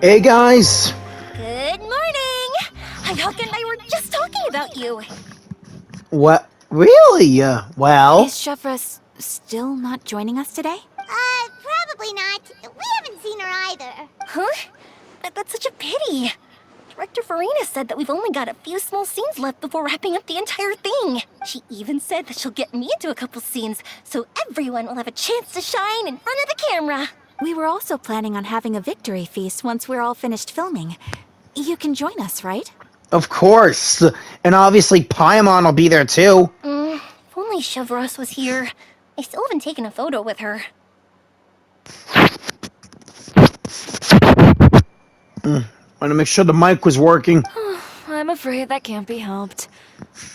Hey guys! Good morning! Hayaka and I were just talking about you. What? Really? Well... Is Chevra still not joining us today? Probably not. We haven't seen her either. Huh? That's such a pity. Director Farina said that we've only got a few small scenes left before wrapping up the entire thing. She even said that she'll get me into a couple scenes, so everyone will have a chance to shine in front of the camera. We were also planning on having a victory feast once we're all finished filming. You can join us, right? Of course! And obviously Paimon will be there too. If only Chevros was here. I still haven't taken a photo with her. Want to make sure the mic was working. I'm afraid that can't be helped.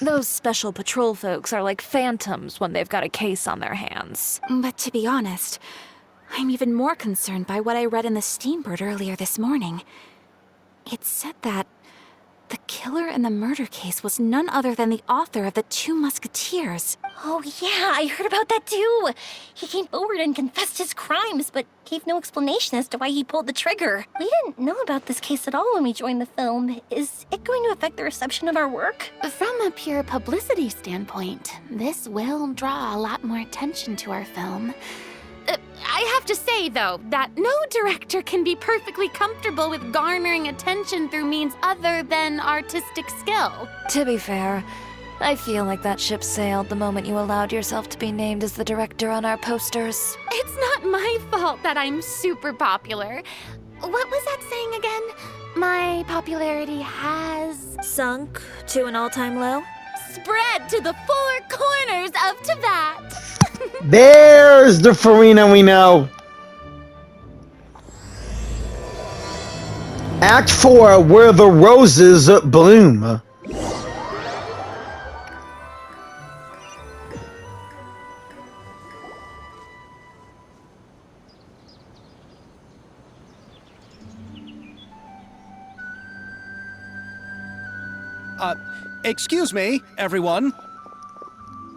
Those special patrol folks are like phantoms when they've got a case on their hands. But to be honest, I'm even more concerned by what I read in the Steambird earlier this morning. It said that the killer in the murder case was none other than the author of the Two Musketeers. Oh yeah, I heard about that too. He came forward and confessed his crimes, but gave no explanation as to why he pulled the trigger. We didn't know about this case at all when we joined the film. Is it going to affect the reception of our work? From a pure publicity standpoint, this will draw a lot more attention to our film. I have to say, though, that no director can be perfectly comfortable with garnering attention through means other than artistic skill. To be fair, I feel like that ship sailed the moment you allowed yourself to be named as the director on our posters. It's not my fault that I'm super popular. What was that saying again? My popularity has Sunk to an all-time low? spread to the four corners of Teyvat. There's the Farina we know. Act 4, Where the Roses Bloom. Excuse me, everyone.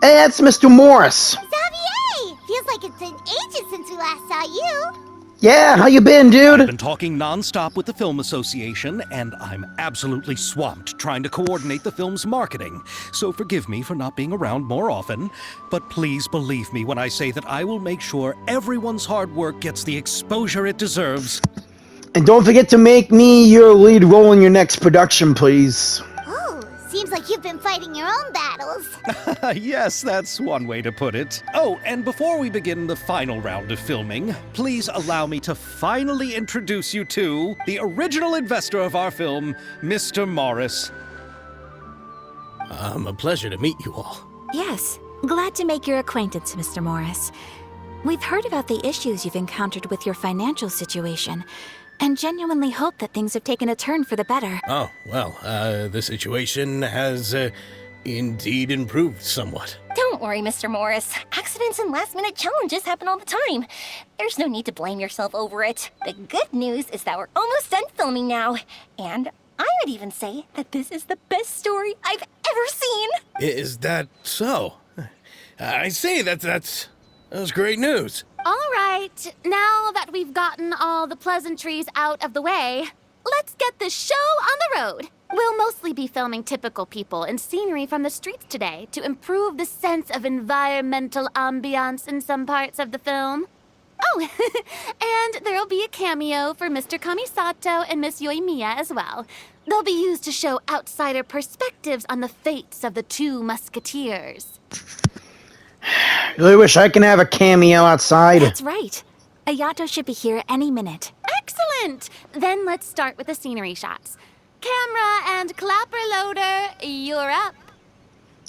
Hey, that's Mr. Morris. Xavier! Feels like it's been ages since we last saw you. Yeah, how you been, I've dude? been talking non-stop with the Film Association, and I'm absolutely swamped trying to coordinate the film's marketing. So forgive me for not being around more often, but please believe me when I say that I will make sure everyone's hard work gets the exposure it deserves. And don't forget to make me your lead role in your next production, please. Oh, seems like you've been fighting your own battles. Yes, that's one way to put it. Oh, and before we begin the final round of filming, please allow me to finally introduce you to the original investor of our film, Mr. Morris. A pleasure to meet you all. Yes, glad to make your acquaintance, Mr. Morris. We've heard about the issues you've encountered with your financial situation, and genuinely hope that things have taken a turn for the better. Oh, well, the situation has indeed improved somewhat. Don't worry, Mr. Morris. Accidents and last-minute challenges happen all the time. There's no need to blame yourself over it. The good news is that we're almost done filming now. And I would even say that this is the best story I've ever seen. Is that so? I say that's great news. All right, now that we've gotten all the pleasantries out of the way, let's get this show on the road. We'll mostly be filming typical people and scenery from the streets today to improve the sense of environmental ambiance in some parts of the film. Oh, and there'll be a cameo for Mr. Kamisato and Miss Yoimiya as well. They'll be used to show outsider perspectives on the fates of the Two Musketeers. Really wish I can have a cameo outside. That's right. Ayato should be here any minute. Excellent! Then let's start with the scenery shots. Camera and clapper loader, you're up.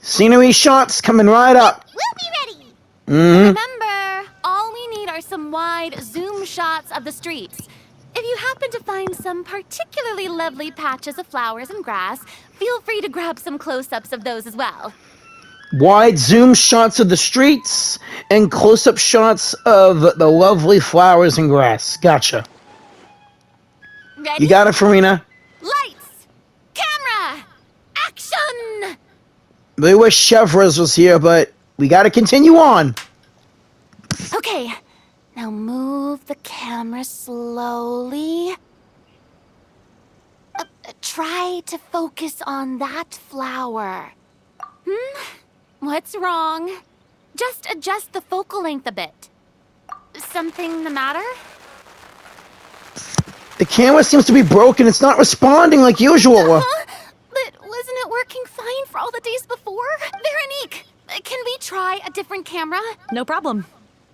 Scenery shots coming right up. We'll be ready. Remember, all we need are some wide zoom shots of the streets. If you happen to find some particularly lovely patches of flowers and grass, feel free to grab some close-ups of those as well. Wide zoom shots of the streets and close-up shots of the lovely flowers and grass. Gotcha. Ready? You got it, Farina? Lights! Camera! Action! Really wish Chevras was here, but we gotta continue on. Okay, now move the camera slowly. Try to focus on that flower. What's wrong? Just adjust the focal length a bit. Something the matter? The camera seems to be broken. It's not responding like usual. But wasn't it working fine for all the days before? Veronique, can we try a different camera? No problem.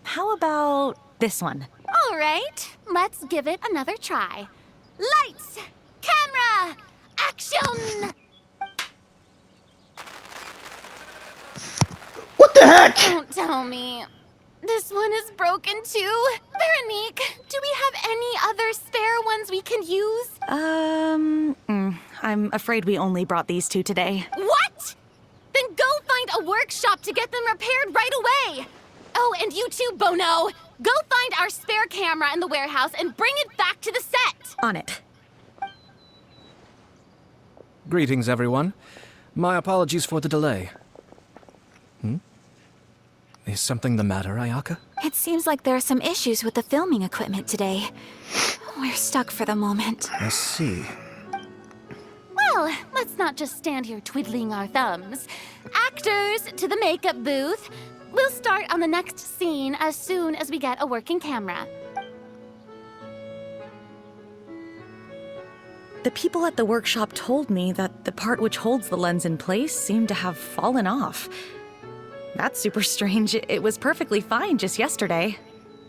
How about this one? All right, let's give it another try. Lights, camera, action! What the heck? Don't tell me. This one is broken too. Veronique, do we have any other spare ones we can use? I'm afraid we only brought these two today. What? Then go find a workshop to get them repaired right away. Oh, and you too, Bono. Go find our spare camera in the warehouse and bring it back to the set. On it. Greetings, everyone. My apologies for the delay. Is something the matter, Ayaka? It seems like there are some issues with the filming equipment today. We're stuck for the moment. I see. Well, let's not just stand here twiddling our thumbs. Actors, to the makeup booth. We'll start on the next scene as soon as we get a working camera. The people at the workshop told me that the part which holds the lens in place seemed to have fallen off. That's super strange. It was perfectly fine just yesterday.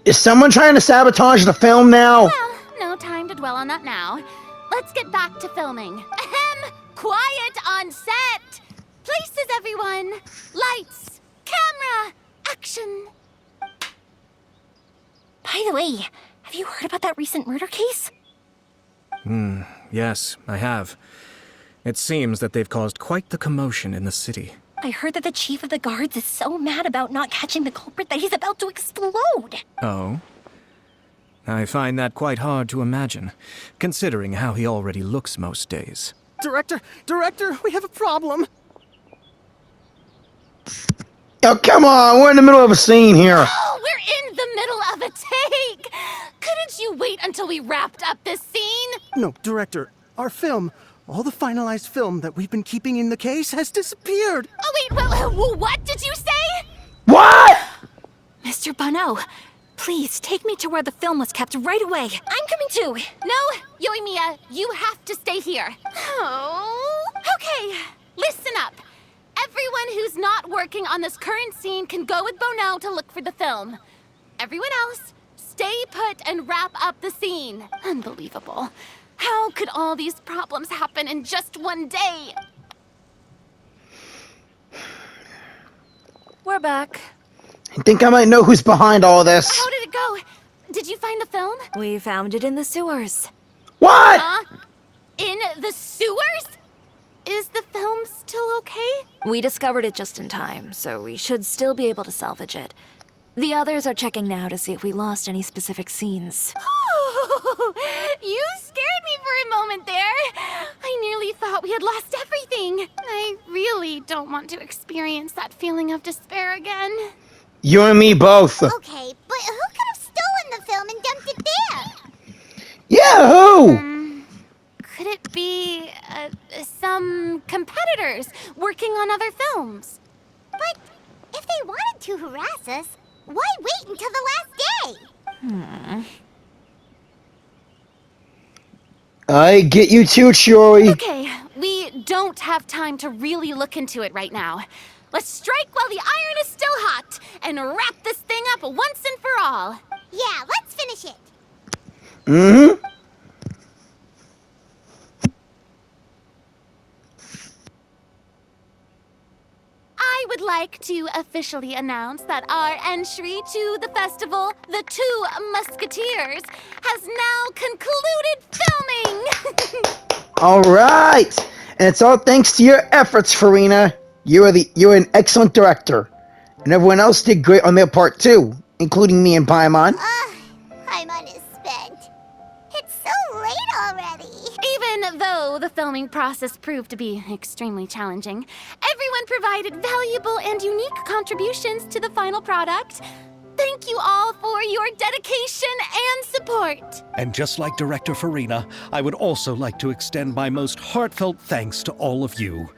Is someone trying to sabotage the film now? Well, no time to dwell on that now. Let's get back to filming. Ahem! Quiet on set! Places, everyone! Lights! Camera! Action! By the way, have you heard about that recent murder case? Yes, I have. It seems that they've caused quite the commotion in the city. I heard that the chief of the guards is so mad about not catching the culprit that he's about to explode. Oh? I find that quite hard to imagine, considering how he already looks most days. Director, we have a problem. Oh, come on. We're in the middle of a scene here. Oh, we're in the middle of a take! Couldn't you wait until we wrapped up this scene? No, Director, our film, all the finalized film that we've been keeping in the case has disappeared. Oh, wait, what did you say? What? Mr. Bono, please take me to where the film was kept right away. I'm coming too. No, Yoimiya, you have to stay here. Oh, okay, listen up. Everyone who's not working on this current scene can go with Bono to look for the film. Everyone else, stay put and wrap up the scene. Unbelievable. How could all these problems happen in just one day? We're back. I think I might know who's behind all this. How did it go? Did you find the film? We found it in the sewers. What? Huh? In the sewers? Is the film still okay? We discovered it just in time, so we should still be able to salvage it. The others are checking now to see if we lost any specific scenes. You scared me for a moment there. I nearly thought we had lost everything. I really don't want to experience that feeling of despair again. You and me both. Okay, but who could have stolen the film and dumped it there? Yeah, who? Could it be some competitors working on other films? But if they wanted to harass us, why wait until the last day? I get you too, Chiori. Okay, we don't have time to really look into it right now. Let's strike while the iron is still hot and wrap this thing up once and for all. Yeah, let's finish it. Mm-hmm. I would like to officially announce that our entry to the festival, The Two Musketeers, has now concluded filming! All right. And it's all thanks to your efforts, Farina. You're an excellent director. And everyone else did great on their part too, including me and Paimon. Paimon is spent. It's so late already. Even though the filming process proved to be extremely challenging, everyone provided valuable and unique contributions to the final product. Thank you all for your dedication and support. And just like Director Farina, I would also like to extend my most heartfelt thanks to all of you.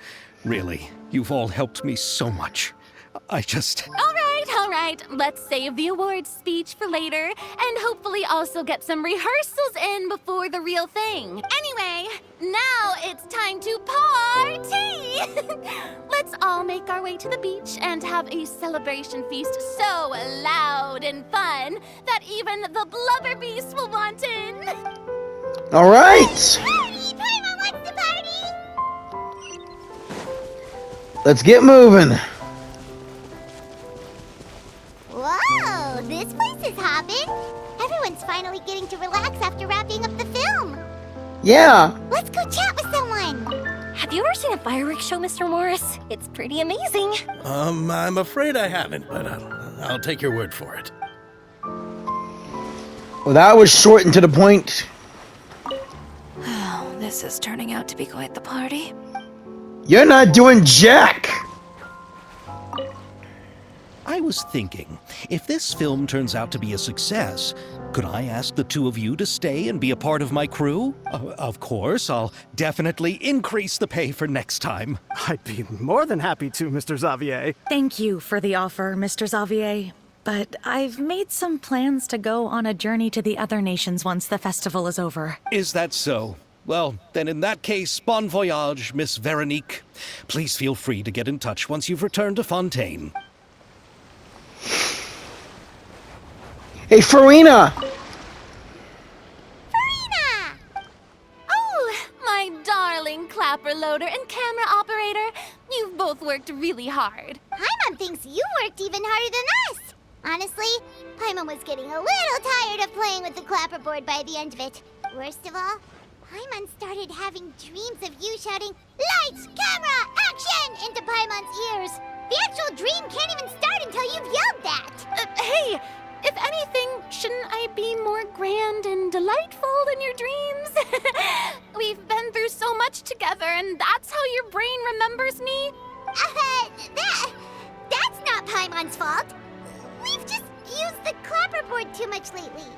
Really, you've all helped me so much. All right. Let's save the awards speech for later, and hopefully also get some rehearsals in before the real thing. Anyway, now it's time to party! Let's all make our way to the beach and have a celebration feast so loud and fun that even the blubber beast will want in. All right. Party! Paimon wants to party! Let's get moving. Whoa, this place is hopping. Everyone's finally getting to relax after wrapping up the film. Yeah. Let's go chat with someone. Have you ever seen a fireworks show, Mr. Morris? It's pretty amazing. I'm afraid I haven't, but I'll take your word for it. Well, that was short and to the point. Oh, this is turning out to be quite the party. You're not doing jack. I was thinking, if this film turns out to be a success, could I ask the two of you to stay and be a part of my crew? Of course, I'll definitely increase the pay for next time. I'd be more than happy to, Mr. Xavier. Thank you for the offer, Mr. Xavier. But I've made some plans to go on a journey to the other nations once the festival is over. Is that so? Well, then in that case, bon voyage, Miss Veronique. Please feel free to get in touch once you've returned to Fontaine. Hey, Farina. Farina! Oh, my darling clapper loader and camera operator. You've both worked really hard. Paimon thinks you worked even harder than us. Honestly, Paimon was getting a little tired of playing with the clapperboard by the end of it. Worst of all, Paimon started having dreams of you shouting, "Lights, camera, action!" into Paimon's ears. The actual dream can't even start until you've yelled that. Hey, if anything, shouldn't I be more grand and delightful than your dreams? We've been through so much together, and that's how your brain remembers me? That's not Paimon's fault. We've just used the clapperboard too much lately.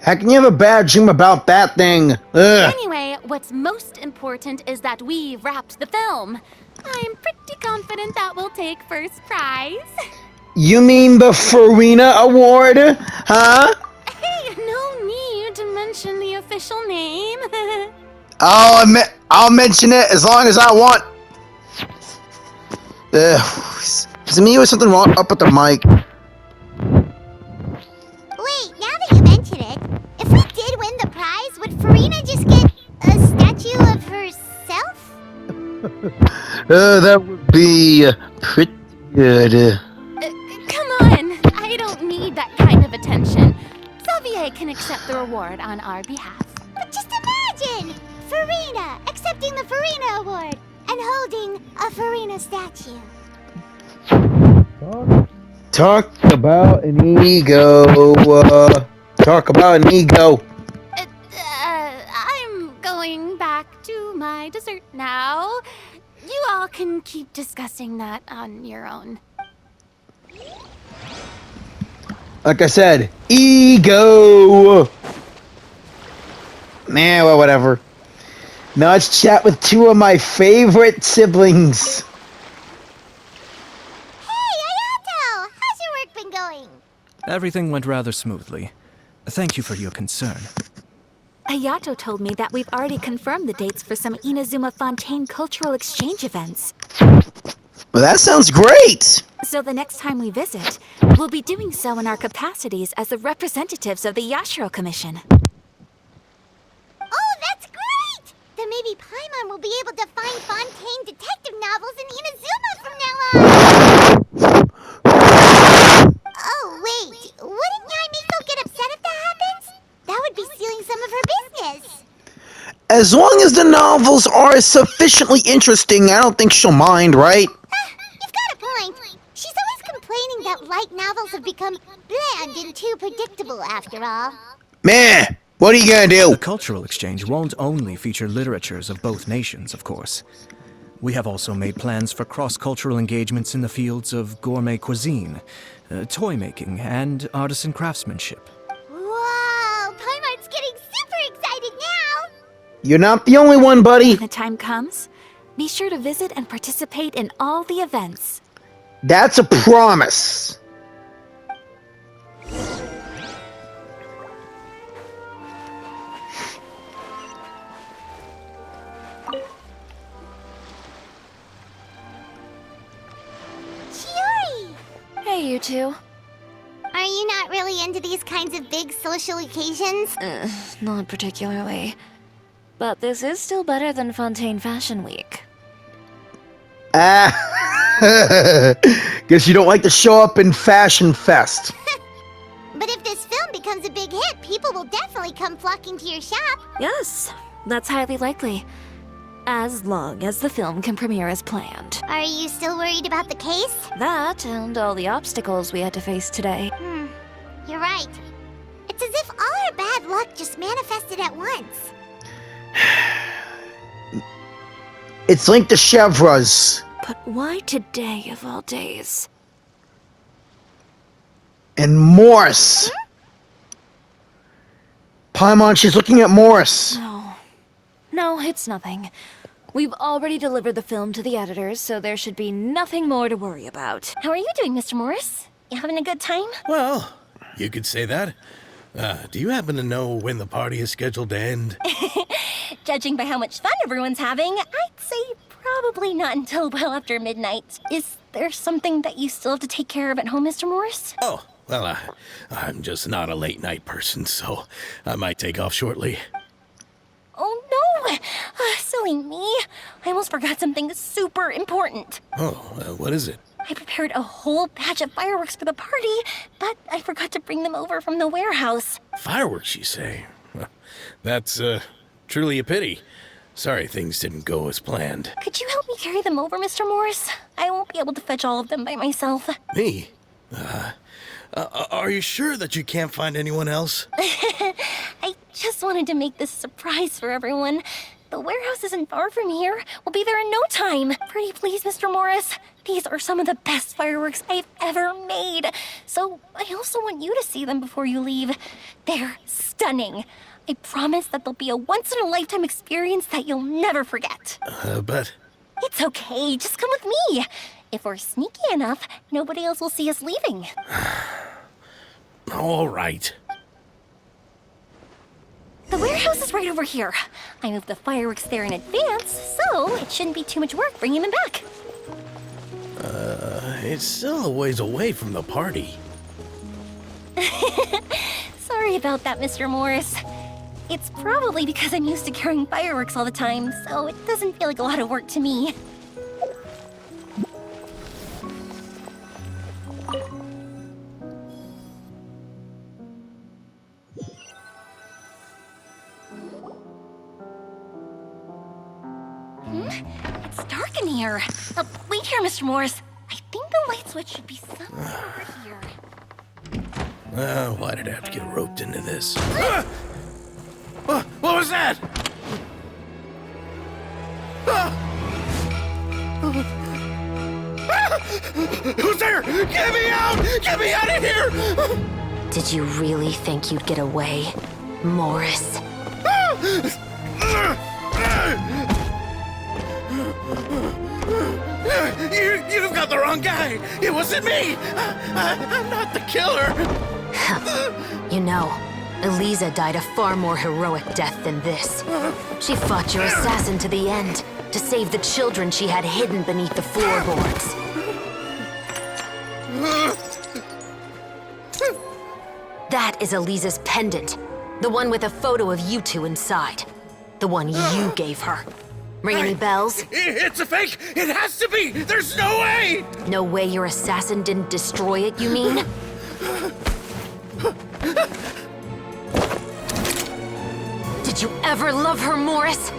How can you have a bad dream about that thing? Ugh. Anyway, what's most important is that we wrapped the film. I'm pretty confident that we'll take first prize. You mean the Farina Award? Huh? Hey, no need to mention the official name. I'll mention it as long as I want. To me, was something wrong up with the mic. Wait, now that you mention it, if we did win the prize, would Farina just get a statue of herself? That would be pretty good. Come on, I don't need that kind of attention. Xavier can accept the reward on our behalf. But just imagine! Farina accepting the Farina Award and holding a Farina statue. Talk about an ego. Talk about an ego. I'm going back to my dessert now. You all can keep discussing that on your own. Like I said, ego. Nah, well, whatever. Now let's chat with two of my favorite siblings. Hey, Ayato! How's your work been going? Everything went rather smoothly. Thank you for your concern. Ayato told me that we've already confirmed the dates for some Inazuma Fontaine cultural exchange events. Well, that sounds great! So the next time we visit, we'll be doing so in our capacities as the representatives of the Yashiro Commission. Oh, that's great! Then maybe Paimon will be able to find Fontaine detective novels in Inazuma from now on! Oh, wait. Wouldn't Yae Miko get upset if that happens? That would be stealing some of her business. As long as the novels are sufficiently interesting, I don't think she'll mind, right? You've got a point. She's always complaining that light novels have become bland and too predictable after all. Meh! What are you gonna do? The cultural exchange won't only feature literatures of both nations, of course. We have also made plans for cross-cultural engagements in the fields of gourmet cuisine, toy making, and artisan craftsmanship. Whoa! Paimon's getting super excited now! You're not the only one, buddy. When the time comes, be sure to visit and participate in all the events. That's a promise. Cheery! Hey, you two. Are you not really into these kinds of big social occasions? Not particularly. But this is still better than Fontaine Fashion Week. Ah, guess you don't like to show up in Fashion Fest. But if this film becomes a big hit, people will definitely come flocking to your shop. Yes, that's highly likely. As long as the film can premiere as planned. Are you still worried about the case? That and all the obstacles we had to face today. You're right. It's as if all our bad luck just manifested at once. It's linked to Chevreuse. But why today of all days? And Morris. Paimon, she's looking at Morris. No, it's nothing. We've already delivered the film to the editors, so there should be nothing more to worry about. How are you doing, Mr. Morris? You having a good time? Well, you could say that. Do you happen to know when the party is scheduled to end? Judging by how much fun everyone's having, I'd say probably not until well after midnight. Is there something that you still have to take care of at home, Mr. Morris? Oh, well, I'm just not a late night person, so I might take off shortly. Oh no! Silly me. I almost forgot something super important. Oh, what is it? I prepared a whole batch of fireworks for the party, but I forgot to bring them over from the warehouse. Fireworks, you say? Well, that's, truly a pity. Sorry things didn't go as planned. Could you help me carry them over, Mr. Morris? I won't be able to fetch all of them by myself. Me? Are you sure that you can't find anyone else? I just wanted to make this a surprise for everyone. The warehouse isn't far from here. We'll be there in no time. Pretty please, Mr. Morris. These are some of the best fireworks I've ever made. So I also want you to see them before you leave. They're stunning. I promise that they'll be a once-in-a-lifetime experience that you'll never forget. But... It's okay. Just come with me. If we're sneaky enough, nobody else will see us leaving. All right. The warehouse is right over here. I moved the fireworks there in advance, so it shouldn't be too much work bringing them back. It's still a ways away from the party. Sorry about that, Mr. Morris. It's probably because I'm used to carrying fireworks all the time, so it doesn't feel like a lot of work to me. It's dark in here. Wait here, Mr. Morris. I think the light switch should be somewhere over here. Why did I have to get roped into this? What was that? Who's there? Get me out! Get me out of here! Did you really think you'd get away, Morris? You've got the wrong guy! It wasn't me! I'm not the killer! You know, Eliza died a far more heroic death than this. She fought your assassin to the end, to save the children she had hidden beneath the floorboards. That is Eliza's pendant. The one with a photo of you two inside. The one you gave her. Ring any bells? It's a fake! It has to be! There's no way! No way your assassin didn't destroy it, you mean? Did you ever love her, Morris?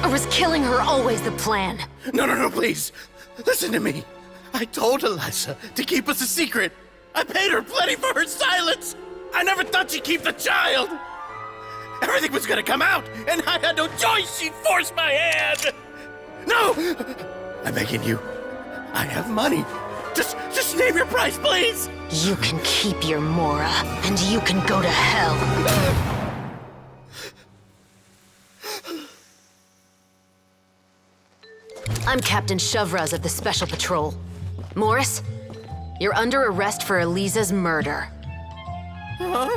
Or was killing her always the plan? No, please. Listen to me. I told Eliza to keep us a secret. I paid her plenty for her silence. I never thought she'd keep the child. Everything was gonna come out, and I had no choice. She forced my hand. No! I'm begging you. I have money. Just name your price, please! You can keep your Mora, and you can go to hell. I'm Captain Shovraz of the Special Patrol. Morris, you're under arrest for Eliza's murder. Huh?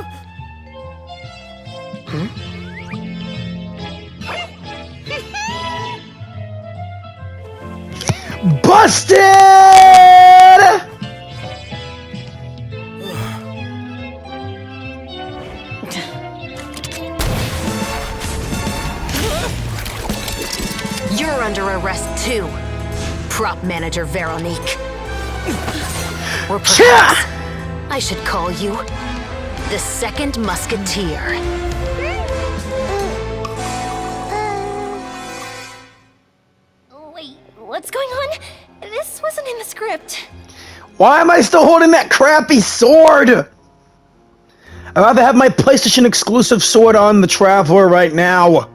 Busted! You're under arrest too, prop manager Veronique. Or perhaps I should call you the Second Musketeer. Wait, what's going on? This wasn't in the script. Why am I still holding that crappy sword? I'd rather have my PlayStation exclusive sword on the Traveler right now.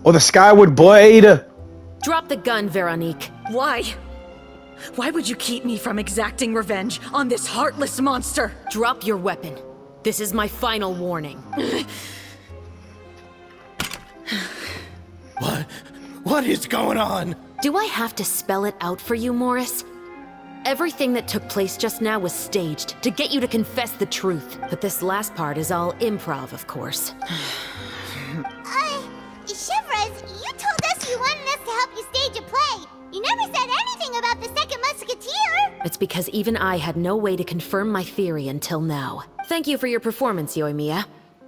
Or the Skyward Blade. Drop the gun, Veronique. Why? Why would you keep me from exacting revenge on this heartless monster? Drop your weapon. This is my final warning. What is going on? Do I have to spell it out for you, Morris? Everything that took place just now was staged to get you to confess the truth. But this last part is all improv, of course. Chevraz, you told us you wanted us to help you stage a play. You never said anything about the Second Musketeer. It's because even I had no way to confirm my theory until now. Thank you for your performance, Yoimiya.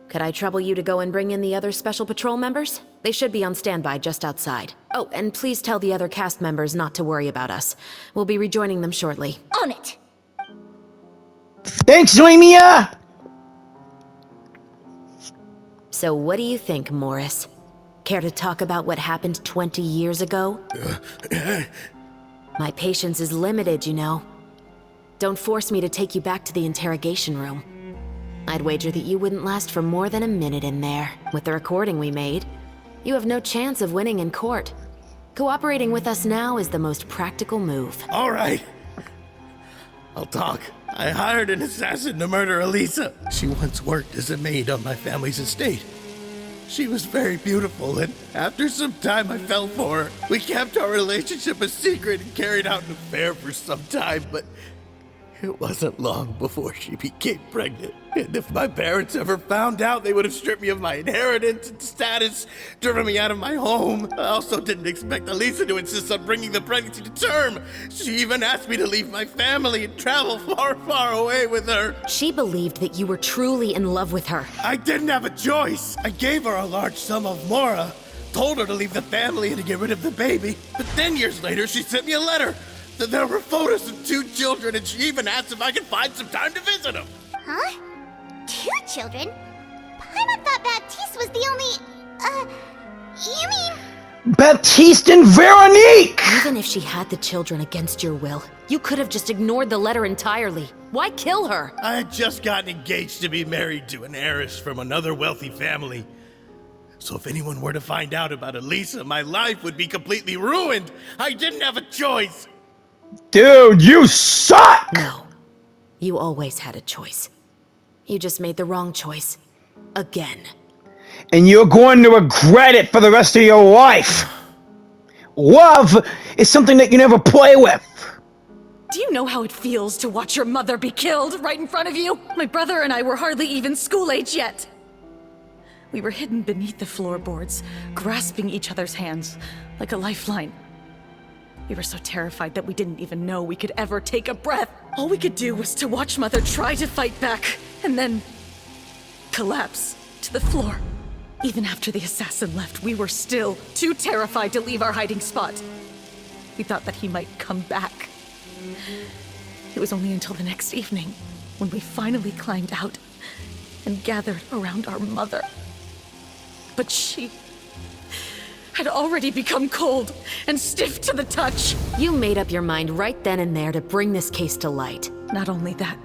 Could I trouble you to go and bring in the other Special Patrol members? They should be on standby just outside. Oh, and please tell the other cast members not to worry about us. We'll be rejoining them shortly. On it! Thanks, Zoemia! So what do you think, Morris? Care to talk about what happened 20 years ago? My patience is limited, you know. Don't force me to take you back to the interrogation room. I'd wager that you wouldn't last for more than a minute in there. With the recording we made, you have no chance of winning in court. Cooperating with us now is the most practical move. All right. I'll talk. I hired an assassin to murder Eliza. She once worked as a maid on my family's estate. She was very beautiful, and after some time I fell for her. We kept our relationship a secret and carried out an affair for some time, but it wasn't long before she became pregnant. And if my parents ever found out, they would have stripped me of my inheritance and status, driven me out of my home. I also didn't expect Eliza to insist on bringing the pregnancy to term. She even asked me to leave my family and travel far, far away with her. She believed that you were truly in love with her. I didn't have a choice. I gave her a large sum of Mora, told her to leave the family and to get rid of the baby. But then years later, she sent me a letter. There were photos of 2 children, and she even asked if I could find some time to visit them. Huh? 2 children? Paimon thought Baptiste was the only... you mean... Baptiste and Veronique! Even if she had the children against your will, you could have just ignored the letter entirely. Why kill her? I had just gotten engaged to be married to an heiress from another wealthy family. So if anyone were to find out about Eliza, my life would be completely ruined. I didn't have a choice. Dude, you suck! No. You always had a choice. You just made the wrong choice. Again. And you're going to regret it for the rest of your life. Love is something that you never play with. Do you know how it feels to watch your mother be killed right in front of you? My brother and I were hardly even school age yet. We were hidden beneath the floorboards, grasping each other's hands like a lifeline. We were so terrified that we didn't even know we could ever take a breath. All we could do was to watch Mother try to fight back, and then collapse to the floor. Even after the assassin left, we were still too terrified to leave our hiding spot. We thought that he might come back. It was only until the next evening when we finally climbed out and gathered around our mother. But she had already become cold and stiff to the touch. You made up your mind right then and there to bring this case to light. Not only that,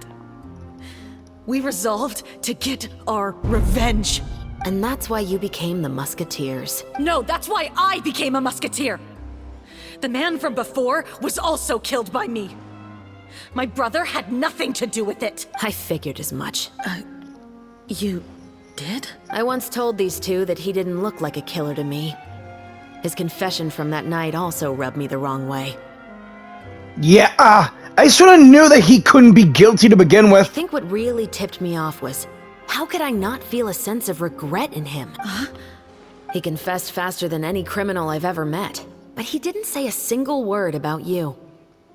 we resolved to get our revenge. And that's why you became the Musketeers. No, that's why I became a Musketeer. The man from before was also killed by me. My brother had nothing to do with it. I figured as much. You did? I once told these two that he didn't look like a killer to me. His confession from that night also rubbed me the wrong way. Yeah, I sort of knew that he couldn't be guilty to begin I with. think what really tipped me off was, how could I not feel a sense of regret in him? He confessed faster than any criminal I've ever met, but he didn't say a single word about you.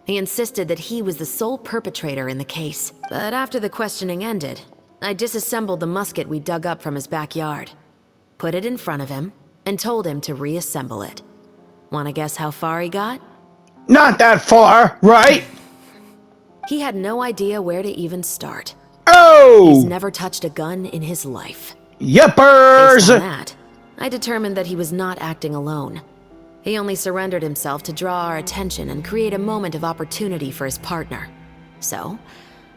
He insisted that he was the sole perpetrator in the case. But after the questioning ended, I disassembled the musket we dug up from his backyard, put it in front of him, and told him to reassemble it. Wanna guess how far he got? Not that far, right? He had no idea where to even start. Oh! He's never touched a gun in his life. Yippers! Based on that, I determined that he was not acting alone. He only surrendered himself to draw our attention and create a moment of opportunity for his partner. So,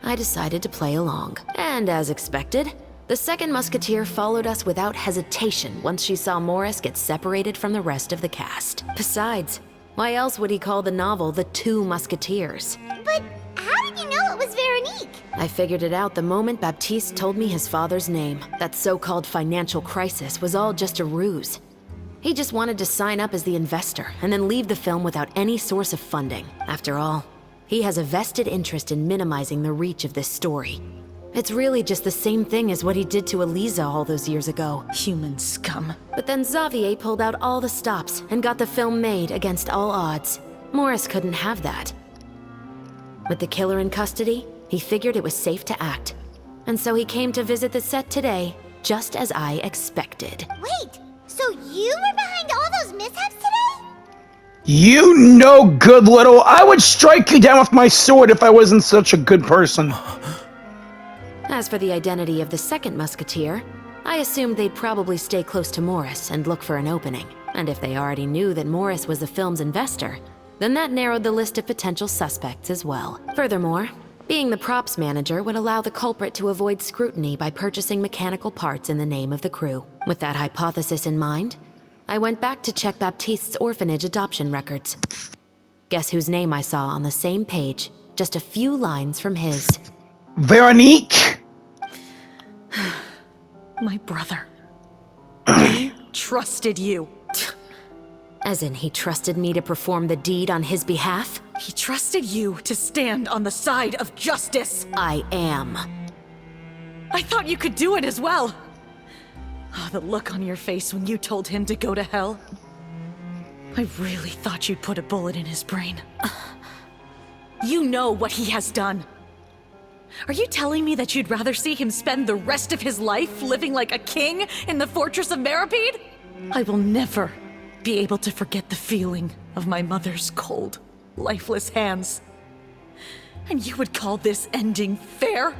I decided to play along. And as expected, the second musketeer followed us without hesitation once she saw Morris get separated from the rest of the cast. Besides, why else would he call the novel The Two Musketeers? But how did you know it was Veronique? I figured it out the moment Baptiste told me his father's name. That so-called financial crisis was all just a ruse. He just wanted to sign up as the investor and then leave the film without any source of funding. After all, he has a vested interest in minimizing the reach of this story. It's really just the same thing as what he did to Eliza all those years ago. Human scum. But then Xavier pulled out all the stops and got the film made against all odds. Morris couldn't have that. With the killer in custody, he figured it was safe to act. And so he came to visit the set today, just as I expected. Wait, so you were behind all those mishaps today? You no good little. I would strike you down with my sword if I wasn't such a good person. As for the identity of the second musketeer, I assumed they'd probably stay close to Morris and look for an opening. And if they already knew that Morris was the film's investor, then that narrowed the list of potential suspects as well. Furthermore, being the props manager would allow the culprit to avoid scrutiny by purchasing mechanical parts in the name of the crew. With that hypothesis in mind, I went back to check Baptiste's orphanage adoption records. Guess whose name I saw on the same page, just a few lines from his. Veronique! My brother. He trusted you. As in, he trusted me to perform the deed on his behalf? He trusted you to stand on the side of justice. I am. I thought you could do it as well. Oh, the look on your face when you told him to go to hell. I really thought you'd put a bullet in his brain. You know what he has done. Are you telling me that you'd rather see him spend the rest of his life living like a king in the fortress of Meripede? I will never be able to forget the feeling of my mother's cold, lifeless hands. And you would call this ending fair?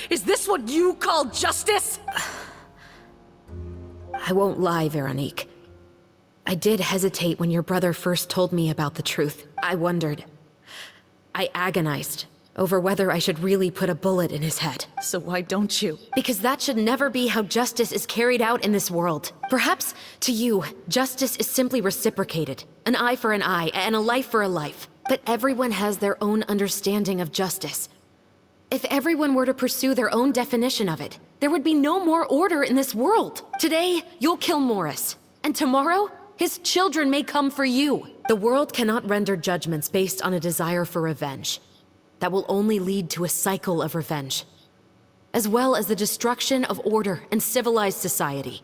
Is this what you call justice? I won't lie, Veronique. I did hesitate when your brother first told me about the truth. I wondered. I agonized over whether I should really put a bullet in his head. So why don't you? Because that should never be how justice is carried out in this world. Perhaps, to you, justice is simply reciprocated. An eye for an eye, and a life for a life. But everyone has their own understanding of justice. If everyone were to pursue their own definition of it, there would be no more order in this world. Today, you'll kill Morris. And tomorrow, his children may come for you. The world cannot render judgments based on a desire for revenge. That will only lead to a cycle of revenge, as well as the destruction of order and civilized society.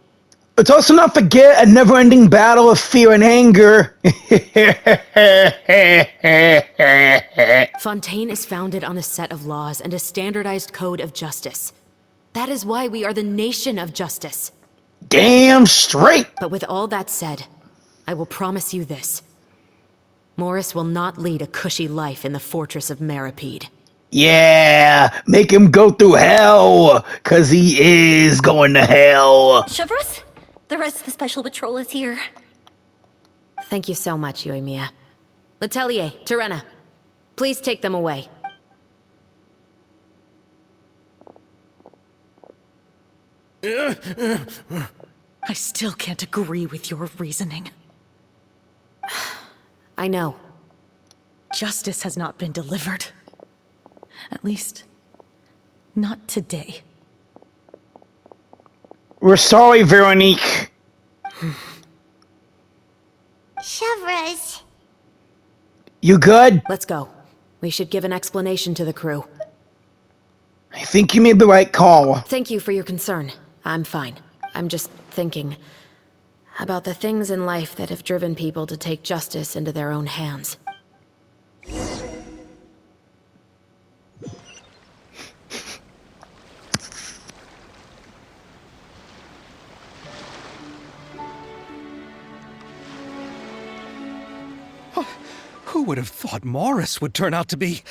Let's also not forget a never-ending battle of fear and anger. Fontaine is founded on a set of laws and a standardized code of justice. That is why we are the nation of justice. Damn straight! But with all that said, I will promise you this. Morris will not lead a cushy life in the fortress of Meripede. Yeah, make him go through hell, 'cause he is going to hell. Chevros, the rest of the special patrol is here. Thank you so much, Yoimiya. Letelier, Terena, please take them away. I still can't agree with your reasoning. I know. Justice has not been delivered. At least, not today. We're sorry, Veronique. Chevres. You good? Let's go. We should give an explanation to the crew. I think you made the right call. Thank you for your concern. I'm fine. I'm just thinking about the things in life that have driven people to take justice into their own hands. Who would have thought Morris would turn out to be...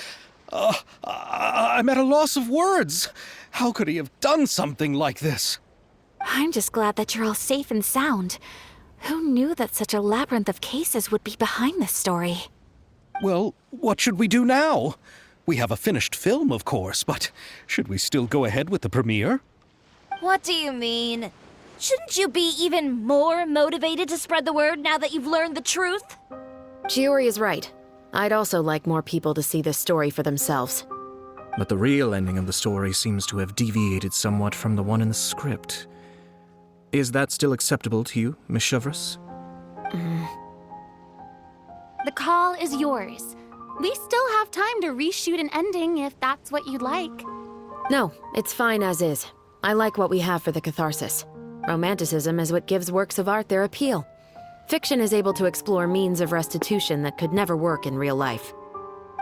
I'm at a loss of words. How could he have done something like this? I'm just glad that you're all safe and sound. Who knew that such a labyrinth of cases would be behind this story? Well, what should we do now? We have a finished film, of course, but should we still go ahead with the premiere? What do you mean? Shouldn't you be even more motivated to spread the word now that you've learned the truth? Chiori is right. I'd also like more people to see this story for themselves. But the real ending of the story seems to have deviated somewhat from the one in the script. Is that still acceptable to you, Miss Chevres? The call is yours. We still have time to reshoot an ending if that's what you'd like. No, it's fine as is. I like what we have for the catharsis. Romanticism is what gives works of art their appeal. Fiction is able to explore means of restitution that could never work in real life.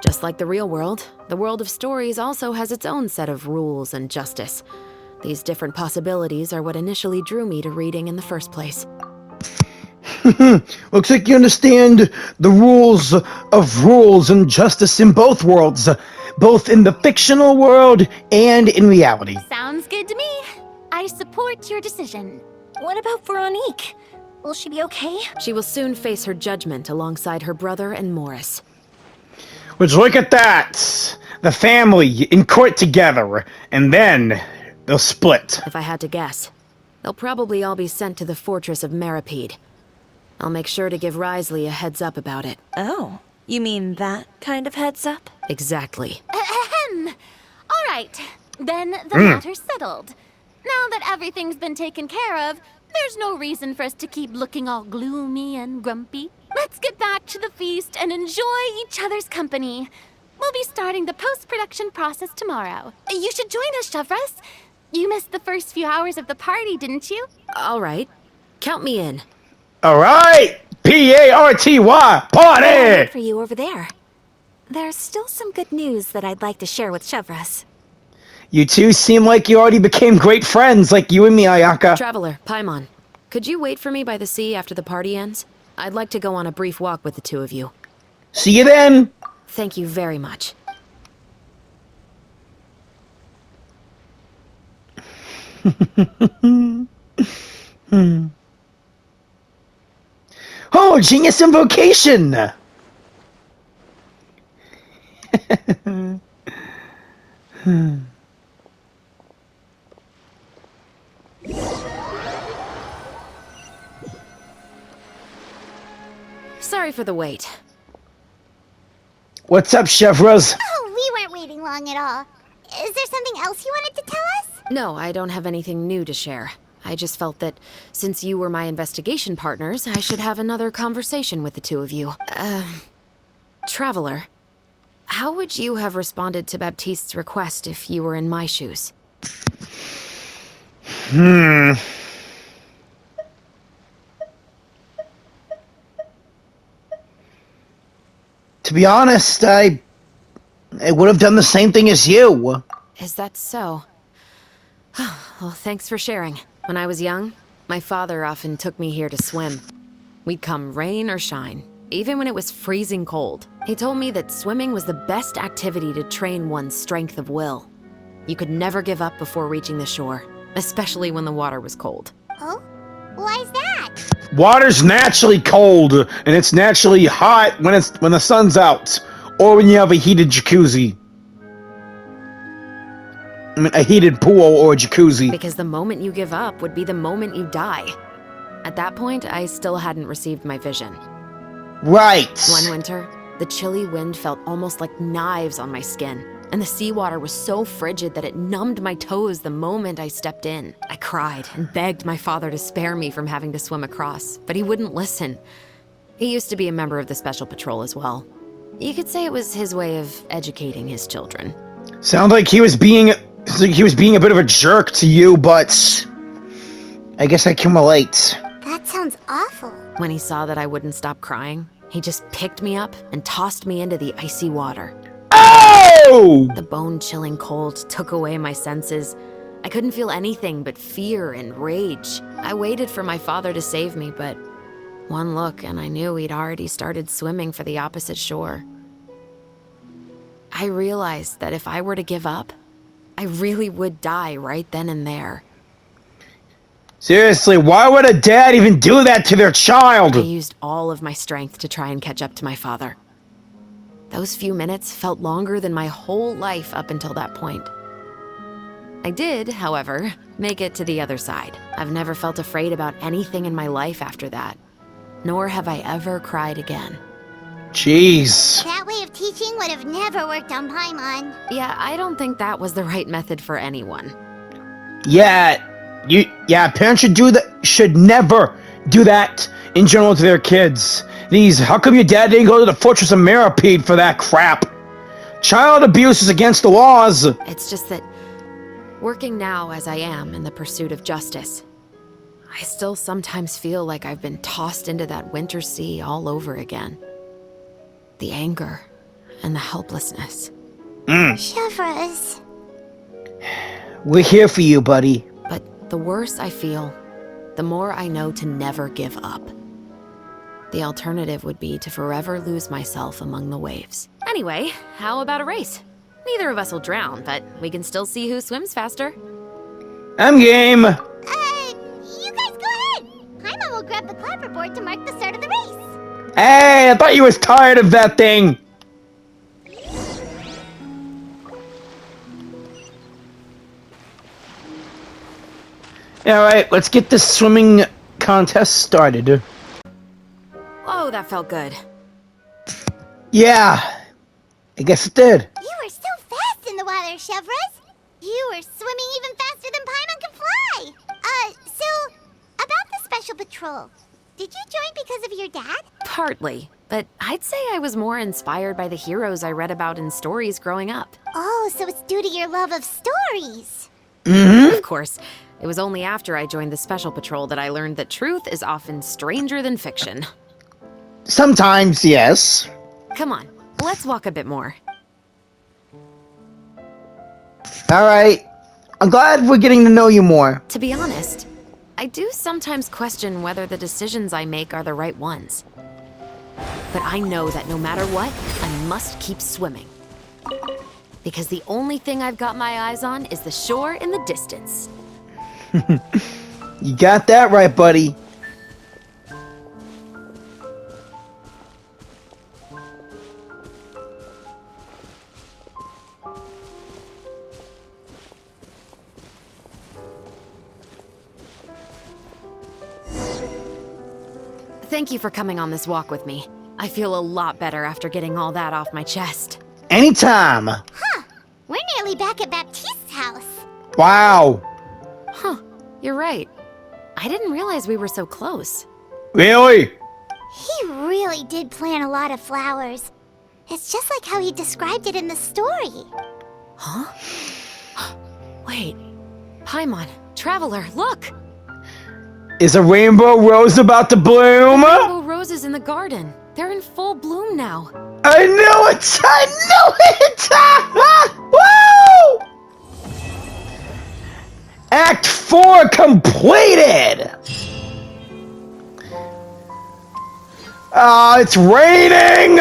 Just like the real world, the world of stories also has its own set of rules and justice. These different possibilities are what initially drew me to reading in the first place. Looks like you understand the rules of rules and justice in both worlds, both in the fictional world and in reality. Sounds good to me. I support your decision. What about Veronique? Will she be okay? She will soon face her judgment alongside her brother and Morris. Which, look at that! The family in court together, and then they'll split. If I had to guess, they'll probably all be sent to the fortress of Meripede. I'll make sure to give Risley a heads up about it. Oh, you mean that kind of heads up? Exactly. Ahem. All right, then the matter's settled. Now that everything's been taken care of, there's no reason for us to keep looking all gloomy and grumpy. Let's get back to the feast and enjoy each other's company. We'll be starting the post-production process tomorrow. You should join us, Chevres. You missed the first few hours of the party, didn't you? All right. Count me in. All right, Party, I'll party! wait for you over there. There's still some good news that I'd like to share with Chevres. You two seem like you already became great friends, like you and me, Ayaka. Traveler, Paimon, could you wait for me by the sea after the party ends? I'd like to go on a brief walk with the two of you. See you then. Thank you very much. Oh, genius invocation! Sorry for the wait. What's up, Chevres? Oh, we weren't waiting long at all. Is there something else you wanted to tell us? No, I don't have anything new to share. I just felt that since you were my investigation partners, I should have another conversation with the two of you. Traveler, how would you have responded to Baptiste's request if you were in my shoes? To be honest, I would have done the same thing as you. Is that so? Well, thanks for sharing. When I was young, my father often took me here to swim. We'd come rain or shine, even when it was freezing cold. He told me that swimming was the best activity to train one's strength of will. You could never give up before reaching the shore, especially when the water was cold. Oh? Why's that? Water's naturally cold, and it's naturally hot when the sun's out, or when you have a heated jacuzzi. I mean, a heated pool or a jacuzzi. Because the moment you give up would be the moment you die. At that point, I still hadn't received my vision. Right. One winter, the chilly wind felt almost like knives on my skin, and the seawater was so frigid that it numbed my toes the moment I stepped in. I cried and begged my father to spare me from having to swim across, but he wouldn't listen. He used to be a member of the Special Patrol as well. You could say it was his way of educating his children. Sounds like he was being a bit of a jerk to you, but I guess I can relate. That sounds awful. When he saw that I wouldn't stop crying, he just picked me up and tossed me into the icy water. Oh! The bone-chilling cold took away my senses. I couldn't feel anything but fear and rage. I waited for my father to save me, but one look and I knew he'd already started swimming for the opposite shore. I realized that if I were to give up, I really would die right then and there. Seriously, why would a dad even do that to their child? I used all of my strength to try and catch up to my father. Those few minutes felt longer than my whole life up until that point. I did, however, make it to the other side. I've never felt afraid about anything in my life after that, nor have I ever cried again. Jeez. That way of teaching would have never worked on Paimon. Yeah, I don't think that was the right method for anyone. Parents should never do that in general to their kids. How come your dad didn't go to the Fortress of Meripede for that crap? Child abuse is against the laws. It's just that, working now as I am in the pursuit of justice, I still sometimes feel like I've been tossed into that winter sea all over again. The anger and the helplessness. Chevres. We're here for you, buddy. But the worse I feel, the more I know to never give up. The alternative would be to forever lose myself among the waves. Anyway, how about a race? Neither of us will drown, but we can still see who swims faster. I'm game. You guys go ahead. Paimon will grab the clapperboard to mark the start of the race. Hey, I thought you was tired of that thing. Alright, let's get this swimming contest started. Oh, that felt good. Yeah, I guess it did. You were so fast in the water, Chevres. You were swimming even faster than Paimon could fly. So, about the Special Patrol, did you join because of your dad? Partly, but I'd say I was more inspired by the heroes I read about in stories growing up. Oh, so it's due to your love of stories. Of course, it was only after I joined the Special Patrol that I learned that truth is often stranger than fiction. Sometimes, yes. Come on, let's walk a bit more. Alright, I'm glad we're getting to know you more. To be honest, I do sometimes question whether the decisions I make are the right ones. But I know that no matter what, I must keep swimming. Because the only thing I've got my eyes on is the shore in the distance. You got that right, buddy. Thank you for coming on this walk with me. I feel a lot better after getting all that off my chest. Anytime. Huh. We're nearly back at Baptiste's house. Wow. Huh, you're right. I didn't realize we were so close. Really? He really did plant a lot of flowers. It's just like how he described it in the story. Huh? Wait. Paimon, Traveler, look! Is a rainbow rose about to bloom? Rainbow roses in the garden. They're in full bloom now. I knew it! I knew it! Woo! Act 4 completed! It's raining!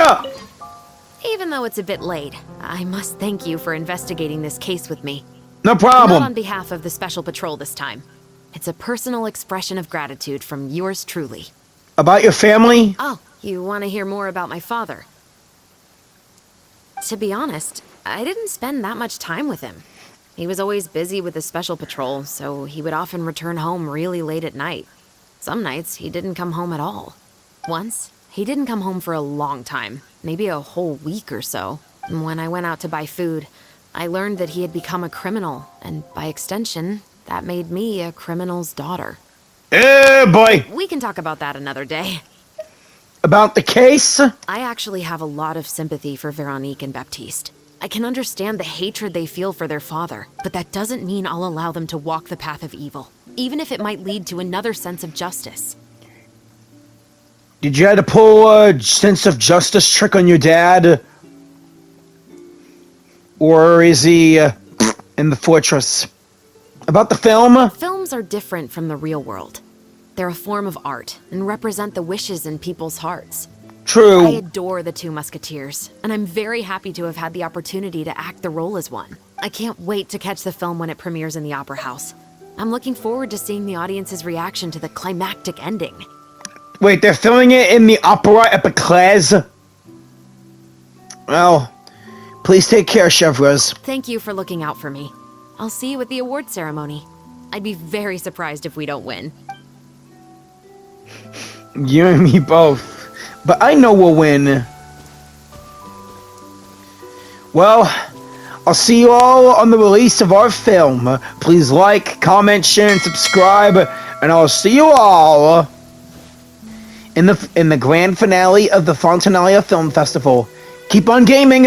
Even though it's a bit late, I must thank you for investigating this case with me. No problem. Not on behalf of the Special Patrol this time. It's a personal expression of gratitude from yours truly. About your family? Oh, you want to hear more about my father? To be honest, I didn't spend that much time with him. He was always busy with the Special Patrol, so he would often return home really late at night. Some nights, he didn't come home at all. Once, He didn't come home for a long time, maybe a whole week or so. When I went out to buy food, I learned that he had become a criminal, and by extension, that made me a criminal's daughter. Boy! We can talk about that another day. About the case? I actually have a lot of sympathy for Veronique and Baptiste. I can understand the hatred they feel for their father, but that doesn't mean I'll allow them to walk the path of evil, even if it might lead to another sense of justice. Did you have to pull a sense of justice trick on your dad? Or is he in the fortress? About the film? Films are different from the real world. They're a form of art and represent the wishes in people's hearts. True. I adore the two Musketeers, and I'm very happy to have had the opportunity to act the role as one. I can't wait to catch the film when it premieres in the Opera House. I'm looking forward to seeing the audience's reaction to the climactic ending. Wait, they're filming it in the Opera Epiclese? Well, please take care, Chevreuse. Thank you for looking out for me. I'll see you at the award ceremony. I'd be very surprised if we don't win. You and me both. But I know we'll win. Well, I'll see you all on the release of our film. Please like, comment, share, and subscribe. And I'll see you all in the grand finale of the Fontanalia Film Festival. Keep on gaming.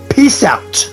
Peace out.